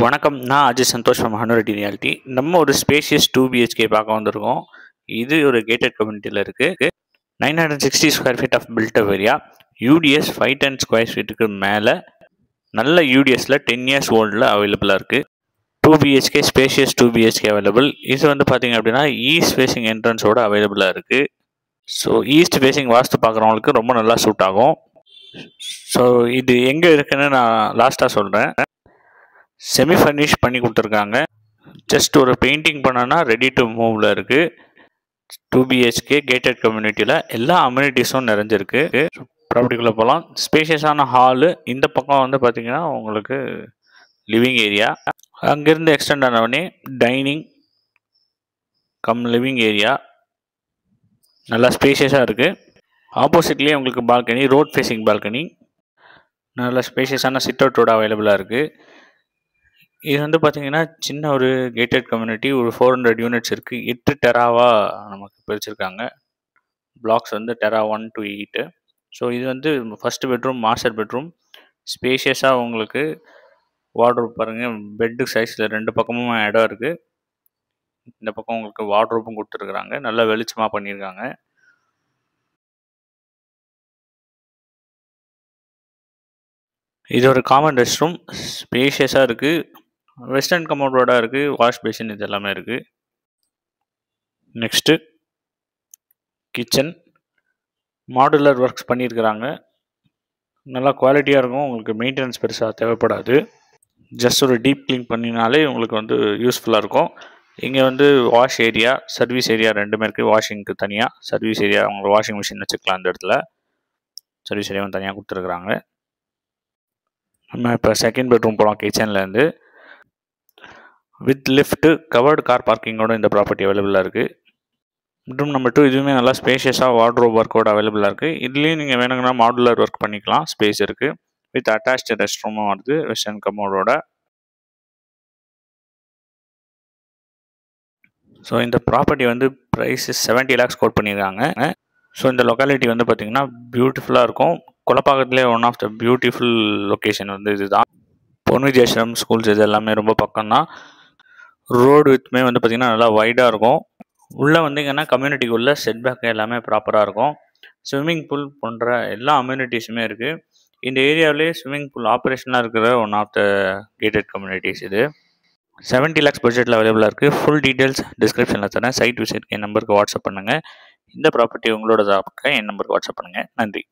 வணக்கம். நான் Ajay Santhosh from ஹனோரெட்டி reality. நம்ம ஒரு ஸ்பேஷியஸ் 2 பிஹெச்கே பார்க்க வந்திருக்கோம். இது ஒரு கேட்டட் கம்யூனிட்டியில் இருக்குது. 960 square feet of built area. UDS 510 square ஃபீட்டுக்கு மேலே நல்ல யூடிஎஸில் 10 இயர்ஸ் ஓல்டில் அவைலபிளாக இருக்குது. 2 பிஹெச்கே ஸ்பேஷியஸ் 2 பிஹெச்கே அவைலபிள். இது வந்து பார்த்திங்க அப்படின்னா ஈஸ்ட் ஃபேஸிங் என்ட்ரன்ஸோடு அவைலபிளாக இருக்குது. ஸோ ஈஸ்ட் ஃபேஸிங் வாஸ்து பார்க்குறவங்களுக்கு ரொம்ப நல்லா சூட் ஆகும். ஸோ இது எங்கே இருக்குன்னு நான் லாஸ்ட்டாக சொல்கிறேன். செமி ஃபர்னிஷ் பண்ணி கொடுத்துருக்காங்க. ஜஸ்ட் ஒரு பெயிண்டிங் பண்ணனா ரெடி டு மூவில் இருக்குது. 2 பிஹெச்கே கேட்டட் கம்யூனிட்டியில் எல்லா அம்யூனிட்டிஸும் நிறைஞ்சிருக்கு. ப்ராப்பர்ட்டிக்குள்ளே போகலாம். ஸ்பேஷியஸான ஹாலு. இந்த பக்கம் வந்து பார்த்திங்கன்னா உங்களுக்கு லிவிங் ஏரியா. அங்கேருந்து எக்ஸ்டெண்ட் ஆனவொடனே டைனிங் கம் லிவிங் ஏரியா நல்லா ஸ்பேஷியஸாக இருக்குது. ஆப்போசிட்லேயே உங்களுக்கு பால்கனி, ரோட் ஃபேஸிங் பால்கனி, நல்ல ஸ்பேஷியஸான சிட் அவுட்டோட அவைலபிளாக இருக்குது. இது வந்து பார்த்திங்கன்னா சின்ன ஒரு கேட்டட் கம்யூனிட்டி. ஒரு 400 யூனிட்ஸ் இருக்குது. 8 டெராவாக நமக்கு பிரிச்சிருக்காங்க. பிளாக்ஸ் வந்து டெரா 1 to 8. ஸோ இது வந்து ஃபஸ்ட்டு பெட்ரூம், மாஸ்டர் பெட்ரூம். ஸ்பேஷியஸாக உங்களுக்கு வார்ட்ரோப் பாருங்கள். பெட்டு சைஸில் 2 பக்கமும் இடம் இருக்குது. இந்த பக்கம் உங்களுக்கு வார்ட்ரோப்பும் கொடுத்துருக்குறாங்க. நல்லா வெளிச்சமாக பண்ணியிருக்காங்க. இது ஒரு காமன் ரெஸ்ட் ரூம். ஸ்பேஷியஸாக இருக்குது. வெஸ்டர்ன் கமோடோட இருக்குது. வாஷ் பேசின் இது எல்லாமே இருக்குது. Next kitchen. மாடுலர் ஒர்க்ஸ் பண்ணியிருக்கிறாங்க. நல்லா குவாலிட்டியாக இருக்கும். உங்களுக்கு மெயின்டெனன்ஸ் பெருசாக தேவைப்படாது. ஜஸ்ட் ஒரு டீப் க்ளீன் பண்ணினாலே உங்களுக்கு வந்து யூஸ்ஃபுல்லாக இருக்கும். இங்கே வந்து வாஷ் ஏரியா, சர்வீஸ் ஏரியா ரெண்டுமே இருக்குது. வாஷிங்க்கு தனியாக, சர்வீஸ் ஏரியா உங்களுக்கு வாஷிங் மிஷின் வச்சுக்கலாம். அந்த இடத்துல சர்வீஸ் ஏரியாவும் தனியாக கொடுத்துருக்குறாங்க. நம்ம இப்போ செகண்ட் பெட்ரூம் போகலாம். கிச்சன்லேருந்து வித் லிஃப்ட்டு, கவர்டு கார் பார்க்கிங்கோட இந்த ப்ராப்பர்ட்டி அவைலபிளாக இருக்குது. பெட்ரூம் நம்பர் 2 இதுவுமே நல்லா ஸ்பேஷியஸாக வார்ட்ரோப் ஒர்க்கோட அவைலபிளாக இருக்குது. இதுலேயும் நீங்கள் வேணுங்கன்னா மாடுலர் ஒர்க் பண்ணிக்கலாம். ஸ்பேஸ் இருக்குது. வித் அட்டாச்டு ரெஸ்ட் ரூமும் வருது வெஸ்டர்ன் கமோடோட. ஸோ இந்த ப்ராப்பர்ட்டி வந்து ப்ரைஸ் 70 lakhs கோட் பண்ணியிருக்காங்க. ஸோ இந்த லொக்காலிட்டி வந்து பார்த்திங்கன்னா பியூட்டிஃபுல்லாக இருக்கும். குலப்பாக்கத்துலேயே one of the beautiful location வந்து இதுதான். பொன்விஜேஸ்வரம் ஸ்கூல்ஸ் இது எல்லாமே ரொம்ப பக்கம்தான். ரோடு வித்துமே வந்து பார்த்திங்கன்னா நல்லா வைடாக இருக்கும். உள்ளே வந்தீங்கன்னா கம்யூனிட்டிக்குள்ளே செட்பேக் எல்லாமே ப்ராப்பராக இருக்கும். ஸ்விம்மிங் பூல் போன்ற எல்லா அம்யூனிட்டிஸுமே இருக்குது. இந்த ஏரியாவிலே ஸ்விம்மிங் பூல் ஆப்ரேஷனாக இருக்கிற one of the gated communities இது. 70 lakhs பட்ஜெட்டில் அவைலபிளாக இருக்குது. ஃபுல் டீட்டெயில்ஸ் டிஸ்கிரிப்ஷனில் தரேன். சைட் விசிட் என் நம்பருக்கு வாட்ஸ்அப் பண்ணுங்கள். இந்த ப்ராப்பர்ட்டி உங்களோட என் நம்பருக்கு வாட்ஸ்அப் பண்ணுங்கள். நன்றி.